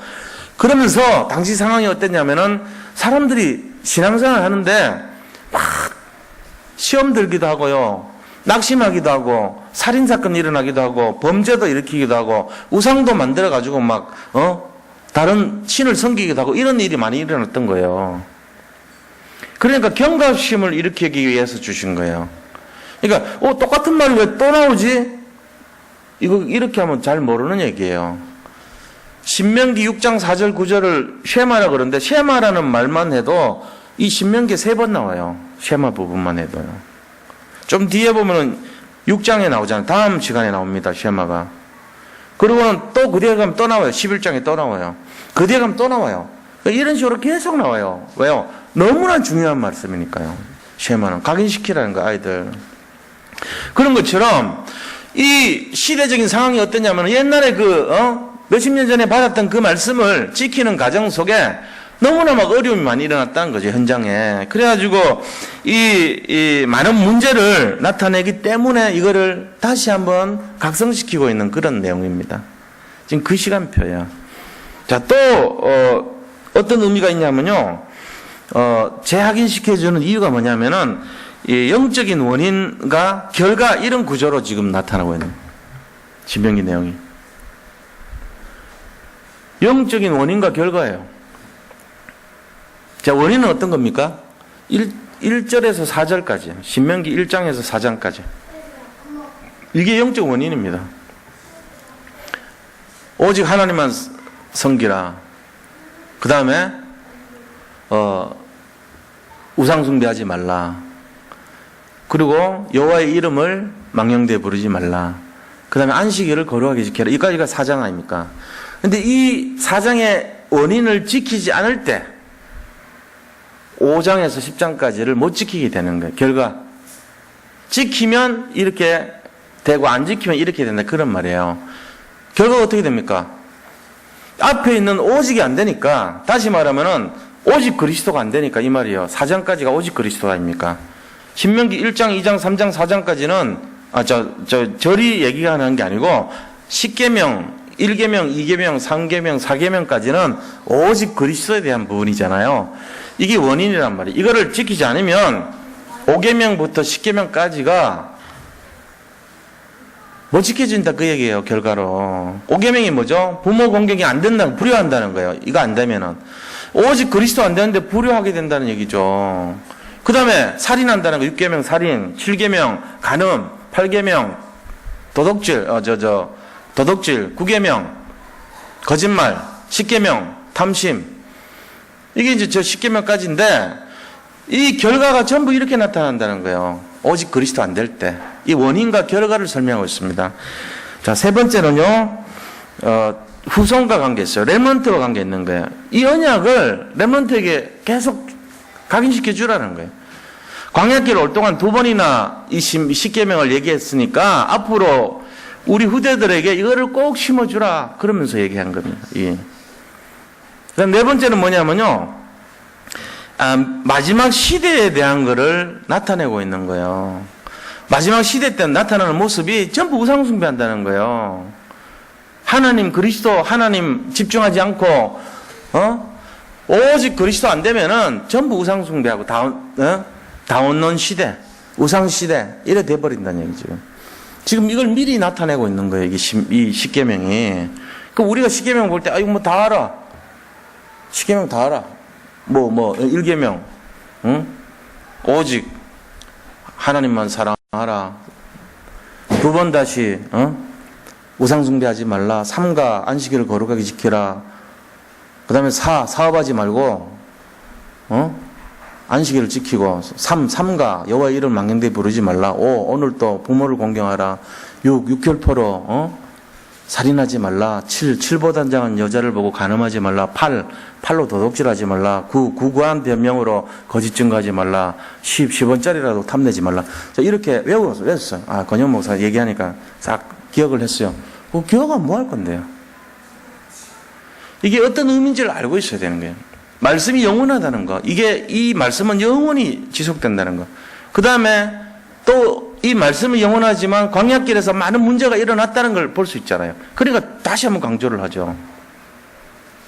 Speaker 1: 그러면서 당시 상황이 어땠냐면은, 사람들이 신앙생활 하는데 막 시험 들기도 하고요, 낙심하기도 하고, 살인사건 일어나기도 하고, 범죄도 일으키기도 하고, 우상도 만들어가지고 막 다른 신을 섬기기도 하고, 이런 일이 많이 일어났던 거예요. 그러니까 경각심을 일으키기 위해서 주신 거예요. 그러니까 똑같은 말이 왜 또 나오지? 이거 이렇게 하면 잘 모르는 얘기예요. 신명기 6장 4절 9절을 쉐마라 그러는데, 쉐마라는 말만 해도 이 신명기에 3번 나와요. 쉐마 부분만 해도요. 좀 뒤에 보면은 6장에 나오잖아요. 다음 시간에 나옵니다, 쉐마가. 그리고는 또 그 뒤에 가면 또 나와요. 11장에 또 나와요. 그 뒤에 가면 또 나와요. 이런 식으로 계속 나와요. 왜요? 너무나 중요한 말씀이니까요. 쉐마는 각인시키라는 거, 아이들. 그런 것처럼 이 시대적인 상황이 어땠냐면, 옛날에 몇십 년 전에 받았던 그 말씀을 지키는 과정 속에 너무나 막 어려움이 많이 일어났다는 거죠, 현장에. 그래가지고 이 많은 문제를 나타내기 때문에 이거를 다시 한번 각성시키고 있는 그런 내용입니다. 지금 그 시간표예요. 자, 또 어떤 의미가 있냐면요, 재확인시켜주는 이유가 뭐냐면은, 이 영적인 원인과 결과, 이런 구조로 지금 나타나고 있는 신명기 내용이. 영적인 원인과 결과예요. 자, 원인은 어떤 겁니까? 1절에서 4절까지. 신명기 1장에서 4장까지. 이게 영적 원인입니다. 오직 하나님만 섬기라. 그 다음에, 우상숭배하지 말라. 그리고 여호와의 이름을 망령되이 부르지 말라. 그 다음에 안식일을 거룩하게 지켜라. 이까지가 4장 아닙니까? 근데 이 4장의 원인을 지키지 않을 때 5장에서 10장까지를 못 지키게 되는 거예요. 결과 지키면 이렇게 되고 안 지키면 이렇게 된다, 그런 말이에요. 결과가 어떻게 됩니까? 앞에 있는 오직이 안 되니까, 다시 말하면은 오직 그리스도가 안 되니까 이 말이에요. 4장까지가 오직 그리스도가 아닙니까? 신명기 1장, 2장, 3장, 4장까지는 절이 얘기가 하는 게 아니고, 10계명, 1계명, 2계명, 3계명, 4계명까지는 오직 그리스도에 대한 부분이잖아요. 이게 원인이란 말이에요. 이거를 지키지 않으면 5계명부터 10계명까지가 못 지켜진다, 그 얘기예요, 결과로. 5계명이 뭐죠? 부모 공경이 안 된다는, 불효한다는 거예요. 이거 안 되면은. 오직 그리스도 안 되는데 불효하게 된다는 얘기죠. 그 다음에 살인한다는 거, 6계명 살인, 7계명 간음, 8계명 도덕질, 도덕질, 9계명 거짓말, 10계명 탐심. 이게 이제 저 10계명까지인데, 이 결과가 전부 이렇게 나타난다는 거예요. 오직 그리스도 안 될 때. 이 원인과 결과를 설명하고 있습니다. 자, 세 번째는요, 후손과 관계 있어요. 렘넌트와 관계 있는 거예요. 이 언약을 렘넌트에게 계속 각인시켜 주라는 거예요. 광야길 올 동안 두 번이나 이 십계명을 얘기했으니까 앞으로 우리 후대들에게 이거를 꼭 심어주라 그러면서 얘기한 겁니다. 예. 그다음 네 번째는 뭐냐면요, 마지막 시대에 대한 거를 나타내고 있는 거예요. 마지막 시대 때 나타나는 모습이 전부 우상숭배한다는 거예요. 하나님 그리스도 하나님 집중하지 않고 오직 그리스도 안 되면은 전부 우상숭배하고 다운론 시대, 우상 시대 이래 돼 버린다는 얘기죠. 지금 이걸 미리 나타내고 있는 거예요. 이 십계명이. 그 우리가 십계명 볼 때 이거 뭐 다 알아. 십계명 다 알아. 일계명, 응? 오직 하나님만 사랑하라. 두 번 다시 우상숭배하지 말라. 삼가 안식일을 거룩하게 지키라. 그 다음에 사업하지 말고 안식일을 지키고. 삼가 여호와의 이름을 망령되이 부르지 말라. 오늘 또 부모를 공경하라. 육혈토로 살인하지 말라. 칠보단장한 여자를 보고 간음하지 말라. 팔로 도둑질하지 말라. 구구한 변명으로 거짓 증거하지 말라. 10원짜리라도 탐내지 말라. 자, 이렇게 외웠어요. 권영 목사 얘기하니까 싹 기억을 했어요. 기억하면 뭐 할 건데요? 이게 어떤 의미인지를 알고 있어야 되는 거예요. 말씀이 영원하다는 거. 이 말씀은 영원히 지속된다는 거. 그 다음에 또 이 말씀은 영원하지만 광야길에서 많은 문제가 일어났다는 걸 볼 수 있잖아요. 그러니까 다시 한번 강조를 하죠.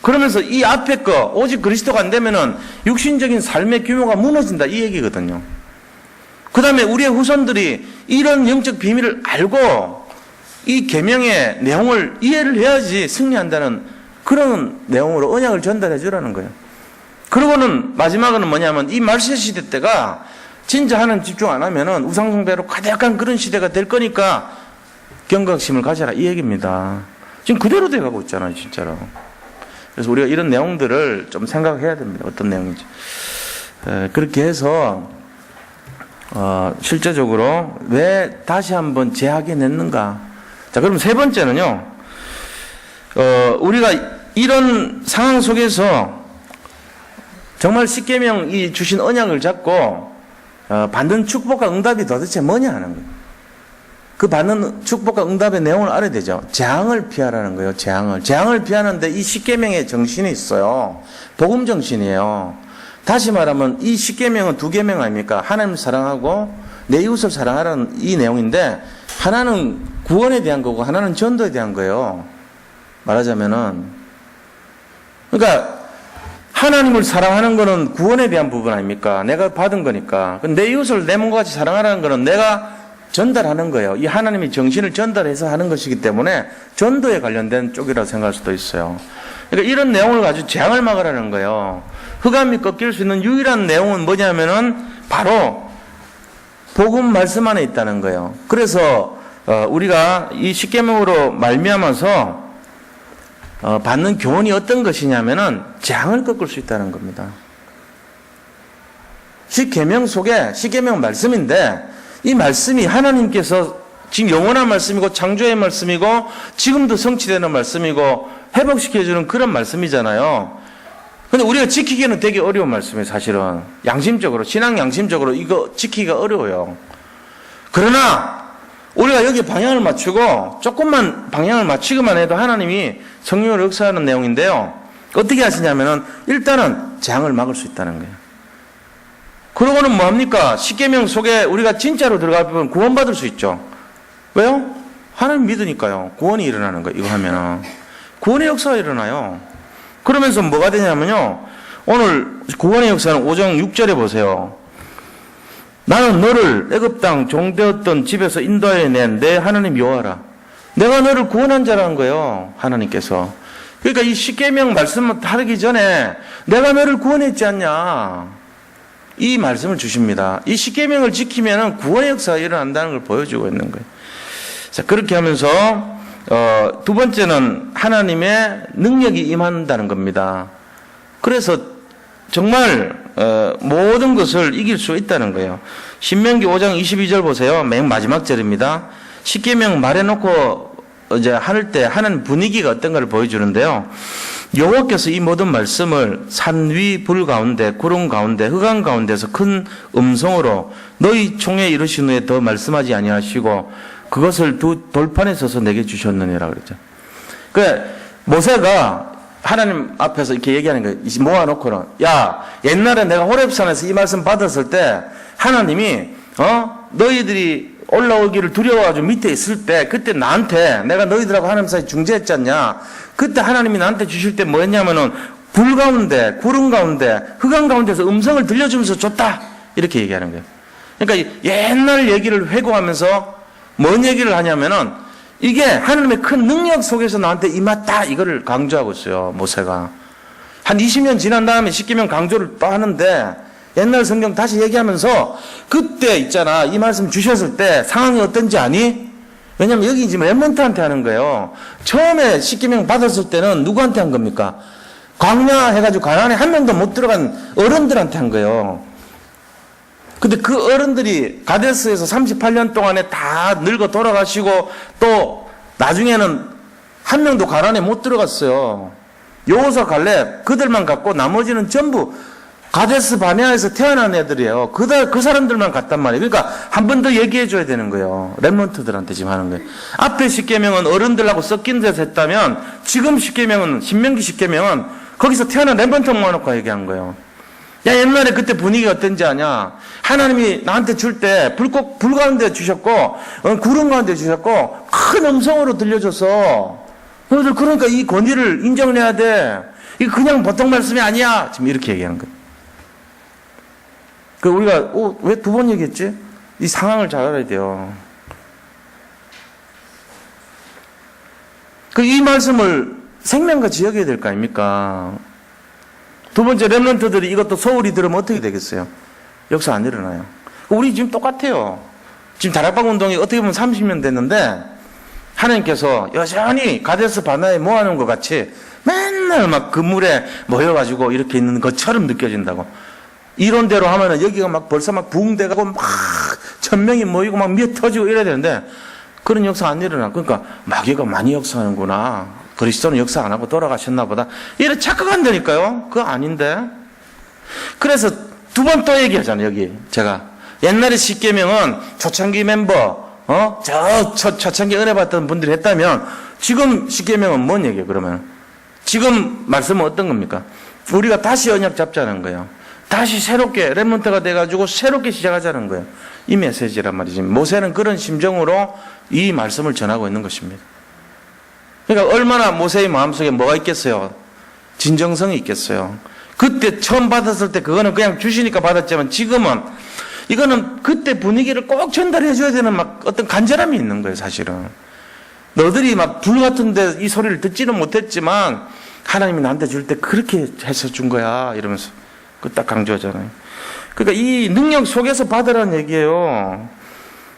Speaker 1: 그러면서 이 앞에 거, 오직 그리스도가 안 되면은 육신적인 삶의 규모가 무너진다. 이 얘기거든요. 그 다음에 우리의 후손들이 이런 영적 비밀을 알고 이 계명의 내용을 이해를 해야지 승리한다는 그런 내용으로 언약을 전달해 주라는 거예요. 그리고는 마지막은 뭐냐면 이 말세 시대 때가 진짜 하나님 집중 안 하면은 우상숭배로 가득한 그런 시대가 될 거니까 경각심을 가져라 이 얘기입니다. 지금 그대로 돼가고 있잖아요, 진짜로. 그래서 우리가 이런 내용들을 좀 생각해야 됩니다. 어떤 내용인지. 그렇게 해서 실제적으로 왜 다시 한번 재확인했는가. 자, 그럼 세 번째는요. 우리가 이런 상황 속에서 정말 십계명이 주신 언약을 잡고 받는 축복과 응답이 도대체 뭐냐 하는 거예요. 그 받는 축복과 응답의 내용을 알아야 되죠. 재앙을 피하라는 거예요. 재앙을 피하는데 이 십계명의 정신이 있어요. 복음 정신이에요. 다시 말하면 이 십계명은 두 계명 아닙니까? 하나님을 사랑하고 내 이웃을 사랑하라는 이 내용인데 하나는 구원에 대한 거고 하나는 전도에 대한 거예요. 말하자면은 그러니까 하나님을 사랑하는 거는 구원에 대한 부분 아닙니까? 내가 받은 거니까. 내 이웃을 내 몸과 같이 사랑하라는 거는 내가 전달하는 거예요. 이 하나님의 정신을 전달해서 하는 것이기 때문에 전도에 관련된 쪽이라고 생각할 수도 있어요. 그러니까 이런 내용을 가지고 재앙을 막으라는 거예요. 흑암이 꺾일 수 있는 유일한 내용은 뭐냐면은 바로 복음 말씀 안에 있다는 거예요. 그래서 우리가 이 십계명으로 말미암아서 받는 교훈이 어떤 것이냐면은 재앙을 꺾을 수 있다는 겁니다. 십계명 속에 십계명 말씀인데 이 말씀이 하나님께서 지금 영원한 말씀이고 창조의 말씀이고 지금도 성취되는 말씀이고 회복시켜주는 그런 말씀이잖아요. 근데 우리가 지키기는 되게 어려운 말씀이에요. 사실은 양심적으로 신앙 양심적으로 이거 지키기가 어려워요. 그러나 우리가 여기 방향을 맞추고 조금만 방향을 맞추기만 해도 하나님이 성령을 역사하는 내용인데요. 어떻게 하시냐면은 일단은 재앙을 막을 수 있다는 거예요. 그러고는 뭐합니까? 십계명 속에 우리가 진짜로 들어가면 구원받을 수 있죠. 왜요? 하나님 믿으니까요. 구원이 일어나는 거예요. 이거 하면은 구원의 역사가 일어나요. 그러면서 뭐가 되냐면요. 오늘 구원의 역사는 5장 6절에 보세요. 나는 너를 애굽 땅 종되었던 집에서 인도해 낸 내 하나님 여호와라. 내가 너를 구원한 자라는 거예요. 하나님께서. 그러니까 이 십계명 말씀을 다루기 전에 내가 너를 구원했지 않냐. 이 말씀을 주십니다. 이 십계명을 지키면 구원의 역사가 일어난다는 걸 보여주고 있는 거예요. 자, 그렇게 하면서 두 번째는 하나님의 능력이 임한다는 겁니다. 그래서 정말 모든 것을 이길 수 있다는 거예요. 신명기 5장 22절 보세요. 맨 마지막 절입니다. 십계명 말해놓고 이제 할 때 하는 분위기가 어떤가를 보여주는데요. 여호와께서 이 모든 말씀을 산 위 불 가운데 구름 가운데 흑암 가운데서 큰 음성으로 너희 총에 이르신 후에 더 말씀하지 아니하시고 그것을 두 돌판에 서서 내게 주셨느니라 그랬죠. 그 모세가 하나님 앞에서 이렇게 얘기하는 거예요. 모아놓고는 야 옛날에 내가 호렙산에서 이 말씀 받았을 때 하나님이 너희들이 올라오기를 두려워가지고 밑에 있을 때 그때 나한테 내가 너희들하고 하나님 사이 중재했지 않냐. 그때 하나님이 나한테 주실 때 뭐였냐면은 불 가운데 구름 가운데 흑암 가운데서 음성을 들려주면서 줬다 이렇게 얘기하는 거예요. 그러니까 옛날 얘기를 회고하면서 뭔 얘기를 하냐면은 이게 하나님의 큰 능력 속에서 나한테 임했다 이거를 강조하고 있어요. 모세가 한 20년 지난 다음에 십계명 강조를 또 하는데 옛날 성경 다시 얘기하면서 그때 있잖아 이 말씀 주셨을 때 상황이 어떤지 아니? 왜냐면 여기 지금 렘넌트한테 하는 거예요. 처음에 십계명 받았을 때는 누구한테 한 겁니까? 광야 해가지고 가나안에 한 명도 못 들어간 어른들한테 한 거예요. 근데 그 어른들이 가데스에서 38년 동안에 다 늙어 돌아가시고 또 나중에는 한 명도 가나안에 못 들어갔어요. 여호수아 갈렙 그들만 갔고 나머지는 전부 가데스 바네아에서 태어난 애들이에요. 그 사람들만 갔단 말이에요. 그러니까 한 번 더 얘기해 줘야 되는 거예요. 렘넌트들한테 지금 하는 거예요. 앞에 십계명은 어른들하고 섞인 데서 했다면 지금 십계명은 신명기 십계명은 거기서 태어난 렘넌트 모아놓고 얘기한 거예요. 야 옛날에 그때 분위기가 어떤지 아냐. 하나님이 나한테 줄 때 불 가운데 주셨고 구름 가운데 주셨고 큰 음성으로 들려줘서 너희들 그러니까 이 권위를 인정을 해야 돼. 이거 그냥 보통 말씀이 아니야. 지금 이렇게 얘기하는 거예요. 그 우리가 왜 두 번 얘기했지? 이 상황을 잘 알아야 돼요. 그 이 말씀을 생명같이 여겨야 될 거 아닙니까? 두 번째 렘넌트들이 이것도 소홀히 들으면 어떻게 되겠어요? 역사 안 일어나요. 우리 지금 똑같아요. 지금 다락방 운동이 어떻게 보면 30년 됐는데 하나님께서 여전히 가데스 바네아에 모아놓은 것 같이 맨날 막 그물에 모여가지고 이렇게 있는 것처럼 느껴진다고. 이론대로 하면은 여기가 막 벌써 막 붕대가고 막 1000명이 모이고 막 미어 터지고 이래야 되는데 그런 역사 안 일어나. 그러니까 마귀가 많이 역사하는구나. 그리스도는 역사 안 하고 돌아가셨나 보다. 이래 착각한다니까요. 그거 아닌데. 그래서 두 번 또 얘기하잖아요. 여기 제가 옛날에 십계명은 초창기 멤버 초창기 은혜 받던 분들이 했다면 지금 십계명은 뭔 얘기예요? 그러면 지금 말씀은 어떤 겁니까? 우리가 다시 언약 잡자는 거예요. 다시 새롭게 렘넌트가 돼가지고 새롭게 시작하자는 거예요. 이 메시지란 말이지. 모세는 그런 심정으로 이 말씀을 전하고 있는 것입니다. 그러니까 얼마나 모세의 마음속에 뭐가 있겠어요? 진정성이 있겠어요. 그때 처음 받았을 때 그거는 그냥 주시니까 받았지만 지금은 이거는 그때 분위기를 꼭 전달해 줘야 되는 막 어떤 간절함이 있는 거예요, 사실은. 너들이 막 불 같은데 이 소리를 듣지는 못했지만 하나님이 나한테 줄 때 그렇게 해서 준 거야 이러면서 그 딱 강조하잖아요. 그러니까 이 능력 속에서 받으라는 얘기예요.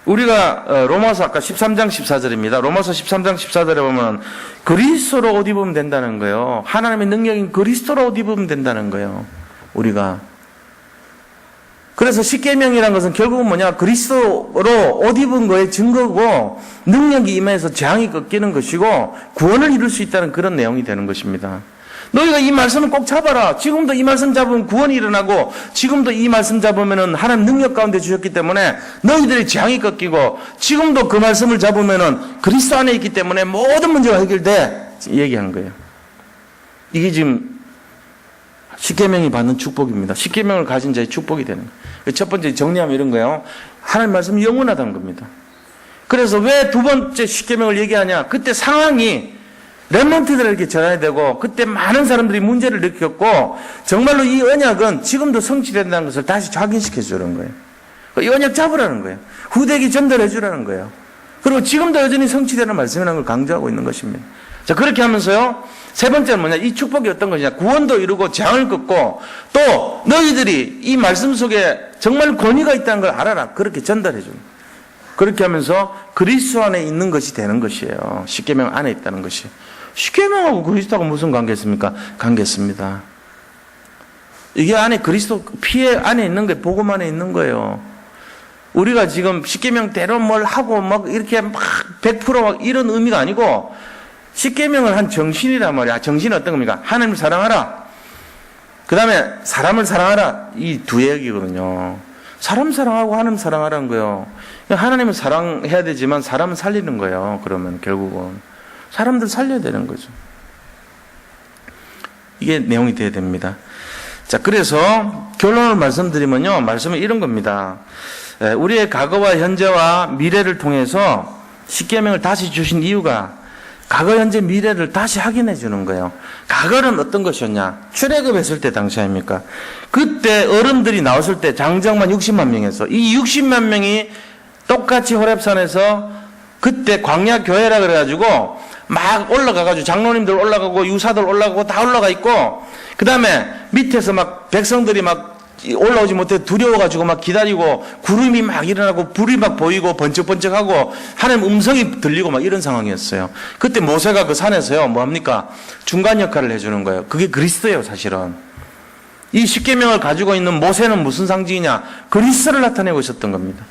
Speaker 1: 우리가 로마서 아까 13장 14절입니다. 로마서 13장 14절에 보면 그리스도로 옷 입으면 된다는 거예요. 하나님의 능력인 그리스도로 옷 입으면 된다는 거예요. 우리가. 그래서 십계명이라는 것은 결국은 뭐냐? 그리스도로 옷 입은 거의 증거고 능력이 임해서 재앙이 꺾이는 것이고 구원을 이룰 수 있다는 그런 내용이 되는 것입니다. 너희가 이 말씀을 꼭 잡아라. 지금도 이 말씀 잡으면 구원이 일어나고 지금도 이 말씀 잡으면은 하나님 능력 가운데 주셨기 때문에 너희들의 재앙이 꺾이고 지금도 그 말씀을 잡으면은 그리스도 안에 있기 때문에 모든 문제가 해결돼. 얘기하는 거예요. 이게 지금 십계명이 받는 축복입니다. 십계명을 가진 자의 축복이 되는 거예요. 첫 번째 정리하면 이런 거예요. 하나님 말씀이 영원하다는 겁니다. 그래서 왜 두 번째 십계명을 얘기하냐? 그때 상황이 렘넌트들에게 전해야 되고 그때 많은 사람들이 문제를 느꼈고 정말로 이 언약은 지금도 성취된다는 것을 다시 확인시켜 주는 거예요. 이 언약 잡으라는 거예요. 후대에게 전달해 주라는 거예요. 그리고 지금도 여전히 성취되는 말씀이라는 걸 강조하고 있는 것입니다. 자, 그렇게 하면서요. 세 번째는 뭐냐? 이 축복이 어떤 것이냐? 구원도 이루고 재앙을 꺾고 또 너희들이 이 말씀 속에 정말 권위가 있다는 걸 알아라. 그렇게 전달해 주는 거예요. 그렇게 하면서 그리스도 안에 있는 것이 되는 것이에요. 십계명 안에 있다는 것이. 십계명하고 그리스도하고 무슨 관계 있습니까? 관계 있습니다. 이게 안에 그리스도 피에 안에 있는 거예요. 복음 안에 있는 거예요. 우리가 지금 십계명대로 뭘 하고 막 이렇게 막 100%막 이런 의미가 아니고 십계명을 한 정신이란 말이야. 정신은 어떤 겁니까? 하나님을 사랑하라. 그 다음에 사람을 사랑하라. 이 두 얘기거든요. 사람 사랑하고 하나님 사랑하라는 거예요. 하나님을 사랑해야 되지만 사람은 살리는 거예요. 그러면 결국은 사람들 살려야 되는 거죠. 이게 내용이 돼야 됩니다. 자, 그래서 결론을 말씀드리면요. 말씀은 이런 겁니다. 우리의 과거와 현재와 미래를 통해서 십계명을 다시 주신 이유가 과거, 현재, 미래를 다시 확인해 주는 거예요. 과거는 어떤 것이었냐? 출애굽했을 때 당시 아닙니까? 그때 어른들이 나왔을 때 장정만 60만 명에서 이 60만 명이 똑같이 호렙산에서 그때 광야 교회라 그래가지고 막 올라가가지고 장로님들 올라가고 유사들 올라가고 다 올라가 있고 그 다음에 밑에서 막 백성들이 막 올라오지 못해 두려워가지고 막 기다리고 구름이 막 일어나고 불이 막 보이고 번쩍번쩍하고 하나님 음성이 들리고 막 이런 상황이었어요. 그때 모세가 그 산에서요 뭐합니까? 중간 역할을 해주는 거예요. 그게 그리스도예요 사실은. 이 십계명을 가지고 있는 모세는 무슨 상징이냐? 그리스도를 나타내고 있었던 겁니다.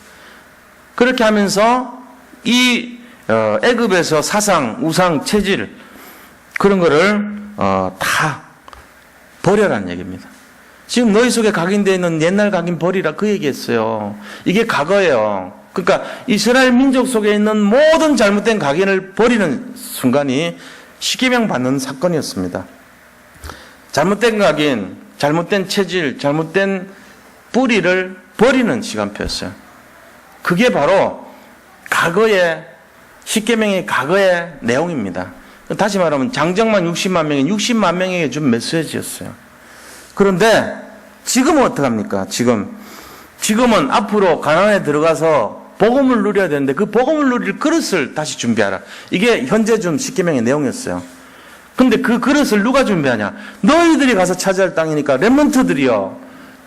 Speaker 1: 그렇게 하면서 이 애굽에서 사상, 우상, 체질 그런 거를 다 버려라는 얘기입니다. 지금 너희 속에 각인되어 있는 옛날 각인 버리라 그 얘기했어요. 이게 과거예요. 그러니까 이스라엘 민족 속에 있는 모든 잘못된 각인을 버리는 순간이 십계명 받는 사건이었습니다. 잘못된 각인, 잘못된 체질, 잘못된 뿌리를 버리는 시간표였어요. 그게 바로 과거의 십계명의 과거의 내용입니다. 다시 말하면 장정만 60만 명이 60만 명에게 준 메시지였어요. 그런데 지금은 어떡합니까? 지금은 앞으로 가나안에 들어가서 복음을 누려야 되는데 그 복음을 누릴 그릇을 다시 준비하라. 이게 현재 준 십계명의 내용이었어요. 근데 그 그릇을 누가 준비하냐? 너희들이 가서 차지할 땅이니까 렘넌트들이요.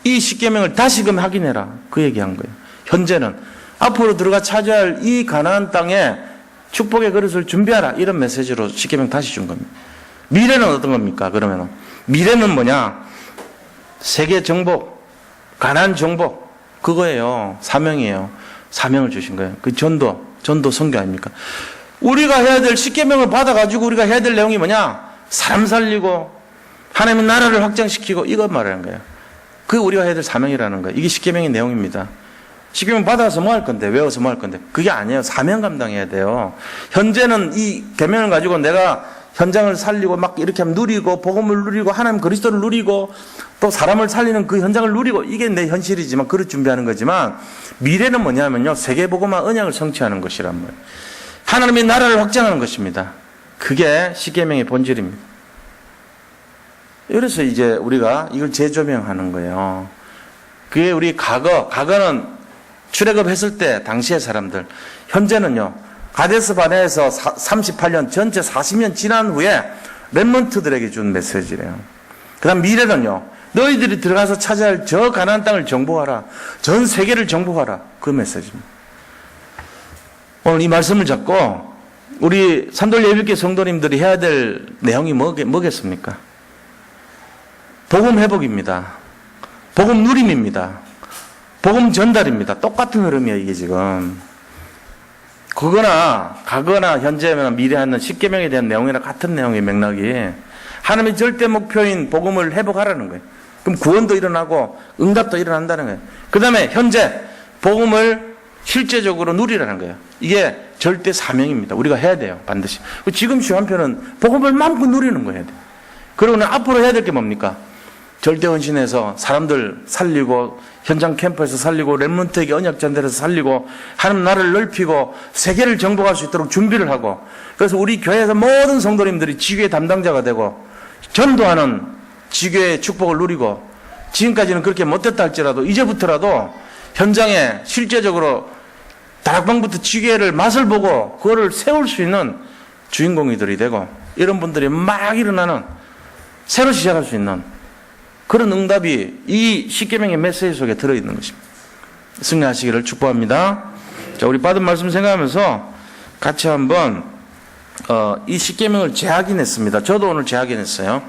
Speaker 1: 이 십계명을 다시금 확인해라. 그 얘기한 거예요. 현재는 앞으로 들어가 차지할 이 가나안 땅에 축복의 그릇을 준비하라. 이런 메시지로 십계명 다시 준 겁니다. 미래는 어떤 겁니까? 그러면은 미래는 뭐냐? 세계 정복, 가나안 정복, 그거예요. 사명이에요. 사명을 주신 거예요. 그 전도 선교 아닙니까? 우리가 해야 될 십계명을 받아가지고 우리가 해야 될 내용이 뭐냐? 사람 살리고 하나님의 나라를 확장시키고 이거 말하는 거예요. 그게 우리가 해야 될 사명이라는 거예요. 이게 십계명의 내용입니다. 십계명 받아서 뭐 할 건데? 외워서 뭐 할 건데? 그게 아니에요. 사명 감당해야 돼요. 현재는 이 계명을 가지고 내가 현장을 살리고 막 이렇게 하면 누리고 복음을 누리고 하나님 그리스도를 누리고 또 사람을 살리는 그 현장을 누리고 이게 내 현실이지만 그릇 준비하는 거지만 미래는 뭐냐면요. 세계복음화 언약을 성취하는 것이란 말이에요. 하나님의 나라를 확장하는 것입니다. 그게 십계명의 본질입니다. 그래서 이제 우리가 이걸 재조명하는 거예요. 그게 우리 과거는 출애굽했을 때 당시의 사람들, 현재는요. 가데스 바네에서 38년 전체 40년 지난 후에 렘넌트들에게 준 메시지래요. 그다음 미래는요. 너희들이 들어가서 차지할 저 가나안 땅을 정복하라. 전 세계를 정복하라. 그 메시지입니다. 오늘 이 말씀을 잡고 우리 산돌 예비교회 성도님들이 해야 될 내용이 뭐겠습니까? 복음 회복입니다. 복음 누림입니다. 복음 전달입니다. 똑같은 흐름이에요, 이게 지금. 그거나 과거나 현재나 미래하는 십계명에 대한 내용이나 같은 내용의 맥락이 하나님의 절대 목표인 복음을 회복하라는 거예요. 그럼 구원도 일어나고 응답도 일어난다는 거예요. 그 다음에 현재 복음을 실제적으로 누리라는 거예요. 이게 절대 사명입니다. 우리가 해야 돼요. 반드시. 지금 시간표는 복음을 마음껏 누리는 거예요. 그러고는 앞으로 해야 될 게 뭡니까? 절대 헌신해서 사람들 살리고 현장 캠프에서 살리고 렘넌트에게 언약전달에서 살리고 하나님 나라를 넓히고 세계를 정복할 수 있도록 준비를 하고 그래서 우리 교회에서 모든 성도님들이 지교의 담당자가 되고 전도하는 지교의 축복을 누리고 지금까지는 그렇게 못했다 할지라도 이제부터라도 현장에 실제적으로 다락방부터 지교회를 맛을 보고 그거를 세울 수 있는 주인공이들이 되고 이런 분들이 막 일어나는 새로 시작할 수 있는 그런 응답이 이 십계명의 메시지 속에 들어있는 것입니다. 승리하시기를 축복합니다. 자, 우리 받은 말씀 생각하면서 같이 한번 이 십계명을 재확인했습니다. 저도 오늘 재확인했어요.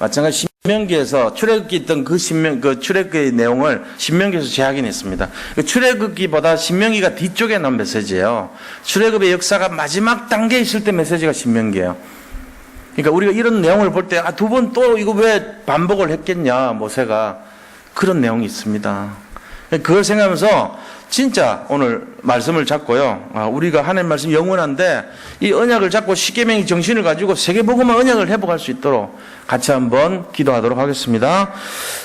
Speaker 1: 마찬가지 신명기에서 출애굽기 있던 그 출애굽기의 내용을 신명기에서 재확인했습니다. 그 출애굽기보다 신명기가 뒤쪽에 나온 메시지예요. 출애굽의 역사가 마지막 단계에 있을 때 메시지가 신명기예요. 그러니까 우리가 이런 내용을 볼 때 두 번 또 이거 왜 반복을 했겠냐 모세가 그런 내용이 있습니다. 그걸 생각하면서 진짜 오늘 말씀을 잡고요. 우리가 하나님 말씀 영원한데 이 언약을 잡고 십계명의 정신을 가지고 세계복음화 언약을 회복할 수 있도록 같이 한번 기도하도록 하겠습니다.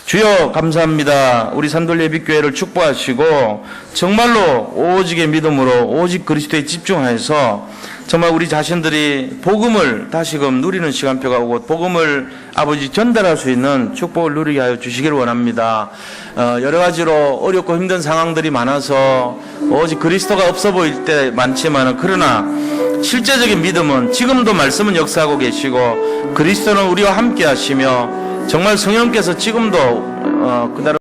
Speaker 1: 주여 감사합니다. 우리 산돌예비교회를 축복하시고 정말로 오직의 믿음으로 오직 그리스도에 집중하여서 정말 우리 자신들이 복음을 다시금 누리는 시간표가 오고 복음을 아버지 전달할 수 있는 축복을 누리게 하여 주시기를 원합니다. 여러 가지로 어렵고 힘든 상황들이 많아서 오직 그리스도가 없어 보일 때 많지만 그러나 실제적인 믿음은 지금도 말씀은 역사하고 계시고 그리스도는 우리와 함께 하시며 정말 성령께서 지금도 그대로